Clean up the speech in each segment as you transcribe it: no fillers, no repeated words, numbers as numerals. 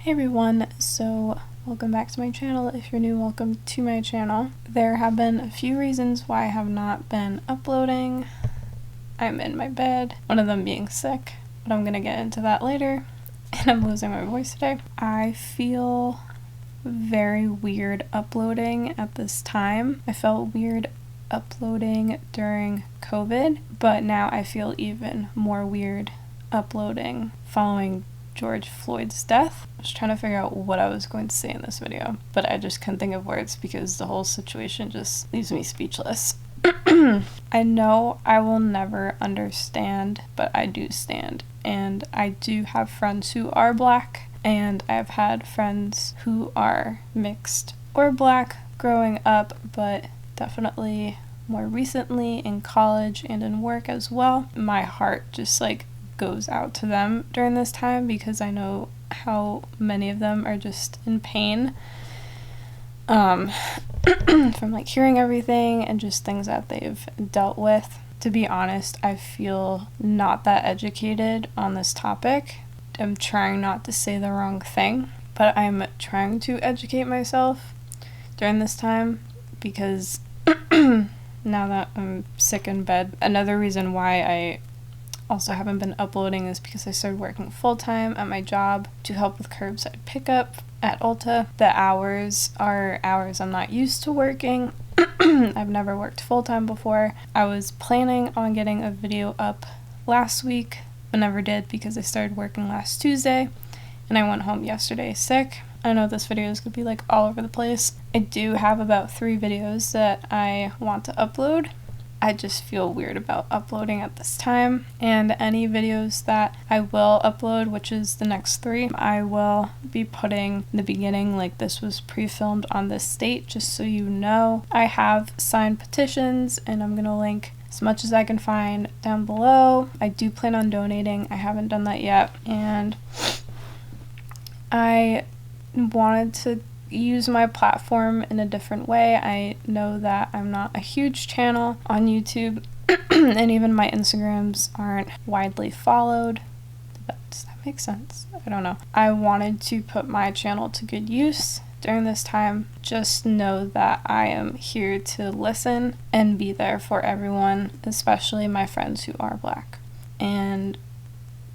Hey everyone, so welcome back to my channel. If you're new, welcome to my channel. There have been a few reasons why I have not been uploading. I'm in my bed, one of them being sick, but I'm gonna get into that later, and I'm losing my voice today. I feel very weird uploading at this time. I felt weird uploading during COVID, but now I feel even more weird uploading following George Floyd's death. I was trying to figure out what I was going to say in this video, but I just couldn't think of words because the whole situation just leaves me speechless. I know I will never understand, but I do stand. And I do have friends who are Black, and I've had friends who are mixed or Black growing up, but definitely more recently in college and in work as well. My heart just goes out to them during this time because I know how many of them are just in pain from hearing everything and just things that they've dealt with. To be honest, I feel not that educated on this topic. I'm trying not to say the wrong thing, but I'm trying to educate myself during this time because now that I'm sick in bed. Another reason why I also haven't been uploading is because I started working full-time at my job to help with curbside pickup at Ulta. The hours are hours I'm not used to working. I've never worked full-time before. I was planning on getting a video up last week, but never did because I started working last Tuesday and I went home yesterday sick. I know this video is going to be all over the place. I do have about 3 videos that I want to upload. I just feel weird about uploading at this time, and any videos that I will upload, which is the next 3, I will be putting in the beginning this was pre-filmed on this date, just so you know. I have signed petitions and I'm gonna link as much as I can find down below. I do plan on donating. I haven't done that yet, and I wanted to use my platform in a different way. I know that I'm not a huge channel on YouTube and even my Instagrams aren't widely followed. Does that make sense? I don't know. I wanted to put my channel to good use during this time. Just know that I am here to listen and be there for everyone, especially my friends who are Black. And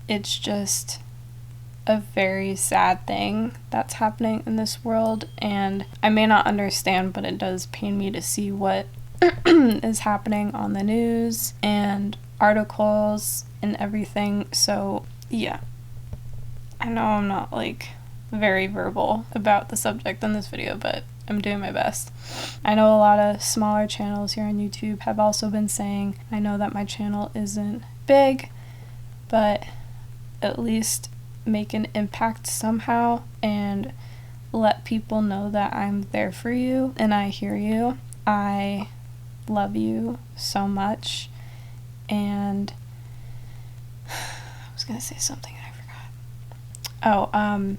it's just a very sad thing that's happening in this world, and I may not understand, but it does pain me to see what is happening on the news and articles and everything. So yeah, I know I'm not very verbal about the subject in this video, but I'm doing my best. I know a lot of smaller channels here on YouTube have also been saying, I know that my channel isn't big, but at least make an impact somehow and let people know that I'm there for you and I hear you. I love you so much, and I was gonna say something and I forgot.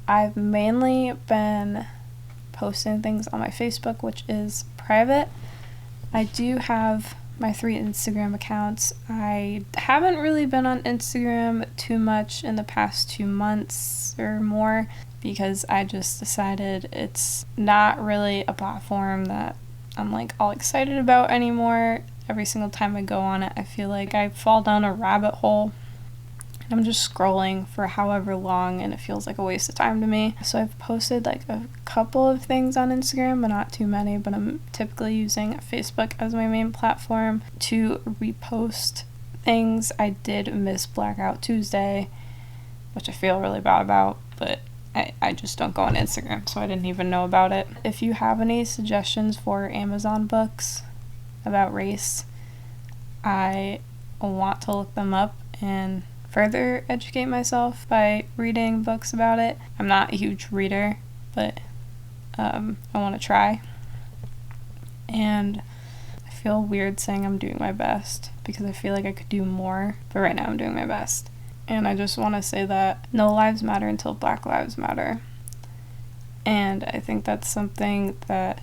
I've mainly been posting things on my Facebook, which is private. I do have my 3 Instagram accounts. I haven't really been on Instagram too much in the past 2 months or more because I just decided it's not really a platform that I'm all excited about anymore. Every single time I go on it, I feel like I fall down a rabbit hole. I'm just scrolling for however long and it feels like a waste of time to me. So I've posted a couple of things on Instagram, but not too many, but I'm typically using Facebook as my main platform to repost things. I did miss Blackout Tuesday, which I feel really bad about, but I just don't go on Instagram, so I didn't even know about it. If you have any suggestions for Amazon books about race, I want to look them up and further educate myself by reading books about it. I'm not a huge reader, but I want to try. And I feel weird saying I'm doing my best because I feel like I could do more, but right now I'm doing my best. And I just want to say that no lives matter until Black lives matter. And I think that's something that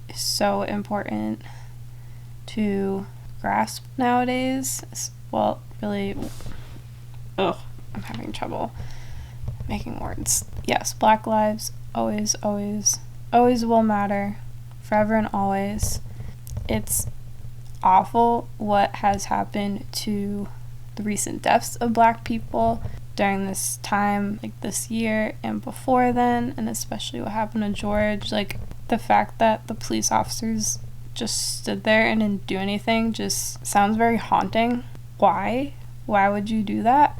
is so important to grasp nowadays. Well, really, I'm having trouble making words. Yes, Black lives always, always, always will matter, forever and always. It's awful what has happened to the recent deaths of Black people during this time, like this year and before then, and especially what happened to George. Like, the fact that the police officers just stood there and didn't do anything just sounds very haunting. Why would you do that?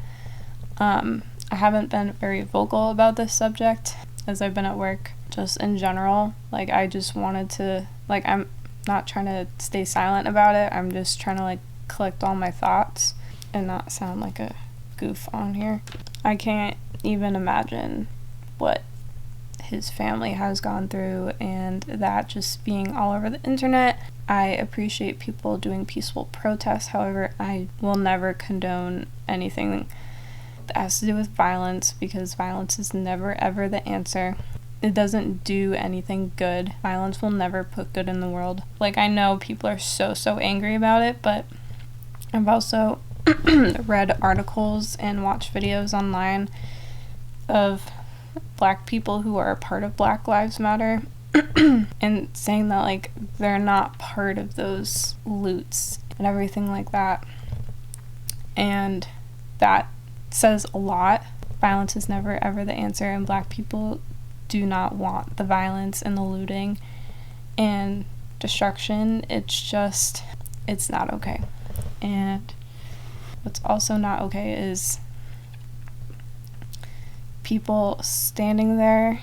I haven't been very vocal about this subject as I've been at work, just in general. Like, I just wanted to, like, I'm not trying to stay silent about it. I'm just trying to, like, collect all my thoughts and not sound like a goof on here. I can't even imagine what his family has gone through, and that just being all over the internet. I appreciate people doing peaceful protests. However, I will never condone anything that has to do with violence, because violence is never ever the answer. It doesn't do anything good. Violence will never put good in the world. Like, I know people are so angry about it, but I've also read articles and watched videos online of Black people who are a part of Black Lives Matter and saying that, like, they're not part of those loots and everything like that. And that says a lot. Violence is never ever the answer, and Black people do not want the violence and the looting and destruction. It's not okay. And what's also not okay is people standing there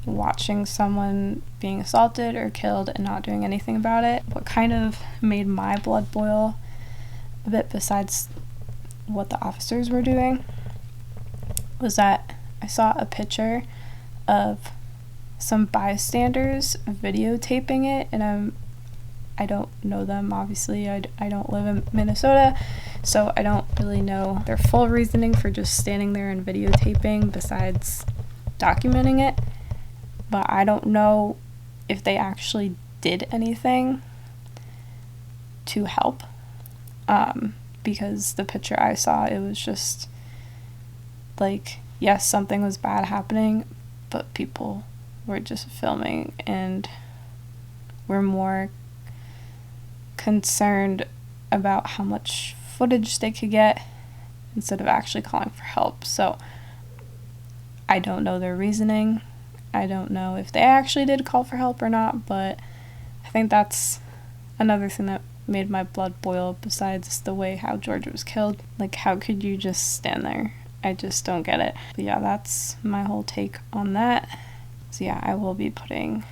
watching someone being assaulted or killed and not doing anything about it. What kind of made my blood boil a bit, besides what the officers were doing, was that I saw a picture of some bystanders videotaping it, and I don't know them, obviously. I don't live in Minnesota, so I don't really know their full reasoning for just standing there and videotaping besides documenting it. But I don't know if they actually did anything to help, because the picture I saw, it was just like, yes, something was bad happening, but people were just filming and were more concerned about how much footage they could get instead of actually calling for help. So I don't know their reasoning. I don't know if they actually did call for help or not, but I think that's another thing that made my blood boil, besides the way how George was killed. Like, how could you just stand there? I just don't get it. But yeah, that's my whole take on that. So yeah, I will be putting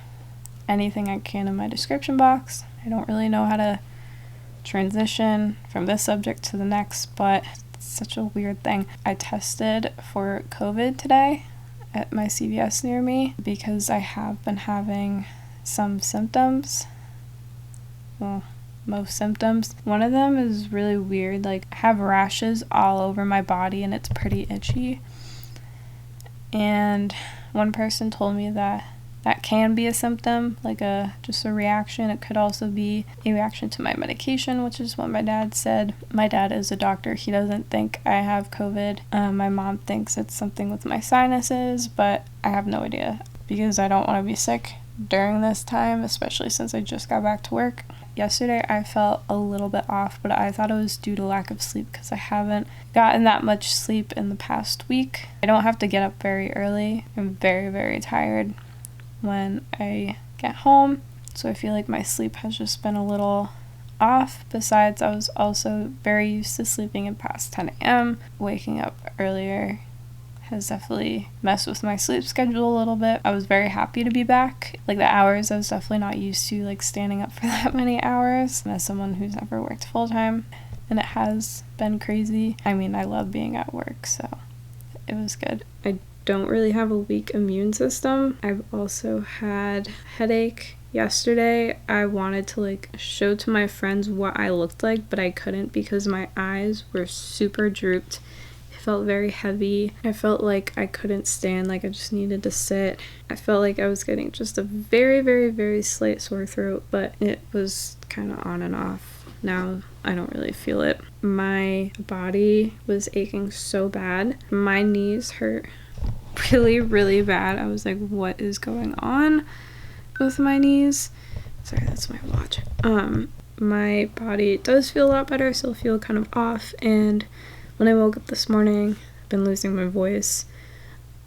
anything I can in my description box. I don't really know how to transition from this subject to the next, but it's such a weird thing. I tested for COVID today at my CVS near me because I have been having some symptoms. Well, most symptoms. One of them is really weird. Like, I have rashes all over my body and it's pretty itchy. And one person told me that can be a symptom, like just a reaction. It could also be a reaction to my medication, which is what my dad said. My dad is a doctor. He doesn't think I have COVID. My mom thinks it's something with my sinuses, but I have no idea because I don't want to be sick during this time, especially since I just got back to work. Yesterday I felt a little bit off, but I thought it was due to lack of sleep because I haven't gotten that much sleep in the past week. I don't have to get up very early. I'm very, very tired when I get home, so I feel like my sleep has just been a little off. Besides, I was also very used to sleeping in past 10 a.m. Waking up earlier has definitely messed with my sleep schedule a little bit. I was very happy to be back. Like, the hours, I was definitely not used to, like, standing up for that many hours as someone who's never worked full-time, and it has been crazy. I mean, I love being at work, so it was good. I don't really have a weak immune system. I've also had a headache. Yesterday, I wanted to, like, show to my friends what I looked like, but I couldn't because my eyes were super drooped. It felt very heavy. I felt like I couldn't stand, like I just needed to sit. I felt like I was getting just a very, very, very slight sore throat, but it was kind of on and off. Now I don't really feel it. My body was aching so bad. My knees hurt really, really bad. I was like, what is going on with my knees? Sorry, that's my watch. My body does feel a lot better, still feel kind of off, and when I woke up this morning, I've been losing my voice.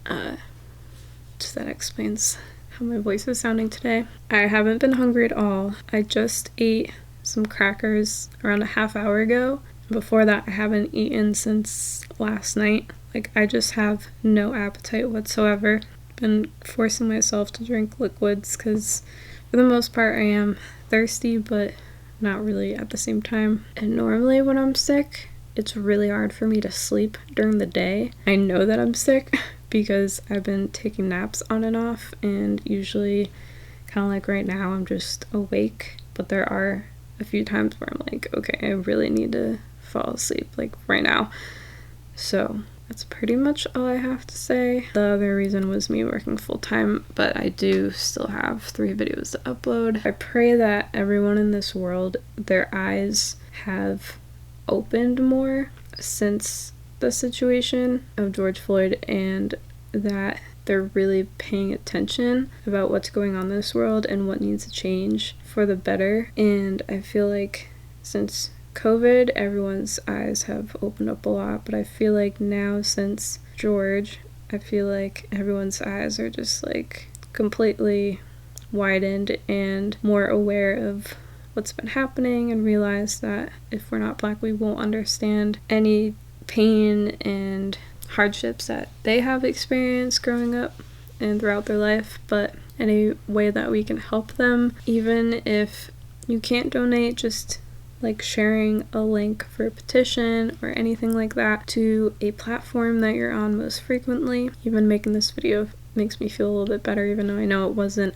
So that explains how my voice is sounding today. I haven't been hungry at all. I just ate some crackers around a half hour ago. Before that, I haven't eaten since last night. Like, I just have no appetite whatsoever. Been forcing myself to drink liquids because for the most part I am thirsty, but not really at the same time. And normally when I'm sick, it's really hard for me to sleep during the day. I know that I'm sick because I've been taking naps on and off, and usually kind of like right now I'm just awake, but there are a few times where I'm like, okay, I really need to fall asleep like right now. So that's pretty much all I have to say. The other reason was me working full-time, but I do still have 3 videos to upload. I pray that everyone in this world, their eyes have opened more since the situation of George Floyd, and that they're really paying attention about what's going on in this world and what needs to change for the better. And I feel like since COVID, everyone's eyes have opened up a lot, but I feel like now since George, I feel like everyone's eyes are just like completely widened and more aware of what's been happening, and realize that if we're not Black, we won't understand any pain and hardships that they have experienced growing up and throughout their life, but any way that we can help them, even if you can't donate, just like sharing a link for a petition or anything like that to a platform that you're on most frequently. Even making this video makes me feel a little bit better, even though I know it wasn't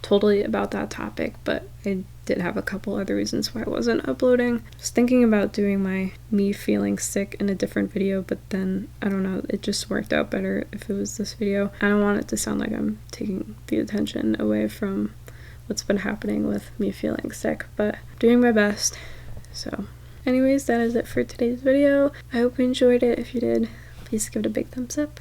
totally about that topic, but I did have a couple other reasons why I wasn't uploading. I was thinking about doing my me feeling sick in a different video, but then I don't know, it just worked out better if it was this video. I don't want it to sound like I'm taking the attention away from what's been happening with me feeling sick, but I'm doing my best. So anyways, that is it for today's video. I hope you enjoyed it. If you did, please give it a big thumbs up.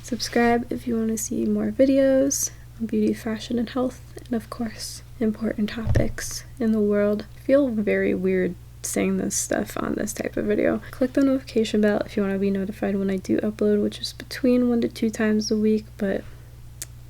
Subscribe if you want to see more videos on beauty, fashion, and health, and of course, important topics in the world. I feel very weird saying this stuff on this type of video. Click the notification bell if you want to be notified when I do upload, which is between 1 to 2 times a week, but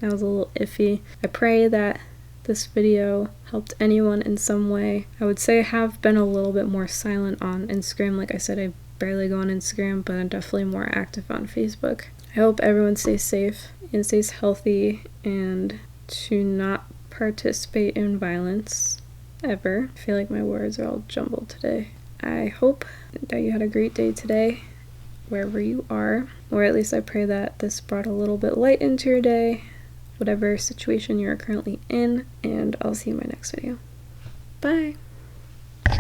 that was a little iffy. I pray that this video helped anyone in some way. I would say I have been a little bit more silent on Instagram. Like I said, I barely go on Instagram, but I'm definitely more active on Facebook. I hope everyone stays safe and stays healthy, and to not participate in violence ever. I feel like my words are all jumbled today. I hope that you had a great day today, wherever you are, or at least I pray that this brought a little bit light into your day, whatever situation you're currently in, and I'll see you in my next video. Bye!